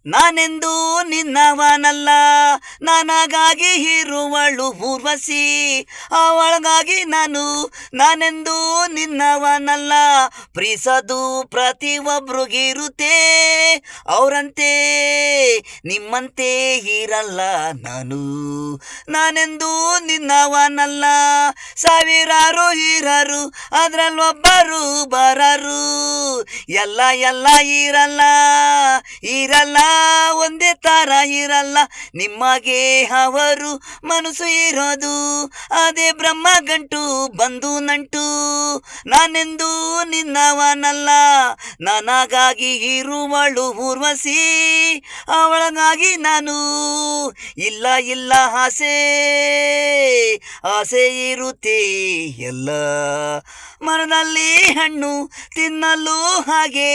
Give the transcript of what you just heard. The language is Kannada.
ನಾನೆಂದೂ ನಿನ್ನವನಲ್ಲ, ನನಗಾಗಿ ಇರುವಳು ಊರ್ವಶಿ, ಅವಳಿಗಾಗಿ ನಾನೆಂದೂ ನಿನ್ನವನಲ್ಲ. ಪ್ರೀಸದು ಪ್ರತಿಯೊಬ್ರಿಗಿರುತ್ತೆ, ಅವರಂತೆ ನಿಮ್ಮಂತೆ ಇರಲ್ಲ ನಾನು. ನಾನೆಂದೂ ನಿನ್ನವನಲ್ಲ, ಸಾವಿರಾರು ಇರರು ಅದ್ರಲ್ಲೊಬ್ಬರು ಬರರು. ಎಲ್ಲ ಎಲ್ಲ ಇರಲ್ಲ ಒಂದೇ ತರ ಇರಲ್ಲ. ನಿಮಗೆ ಅವರು ಮನಸ್ಸು ಇರೋದು, ಅದೇ ಬ್ರಹ್ಮ ಗಂಟು ಬಂದು ನಂಟು. ನಾನೆಂದೂ ನಿನ್ನವನಲ್ಲ, ನನಗಾಗಿ ಇರುವಳು ಊರ್ವಶಿ, ಅವಳಿಗಾಗಿ ಇಲ್ಲ ಇಲ್ಲ ಆಸೆ ಆಸೆ ಇರುತ್ತೆ ಎಲ್ಲ. ಮರದಲ್ಲಿ ಹಣ್ಣು ತಿನ್ನಲು ಹಾಗೆ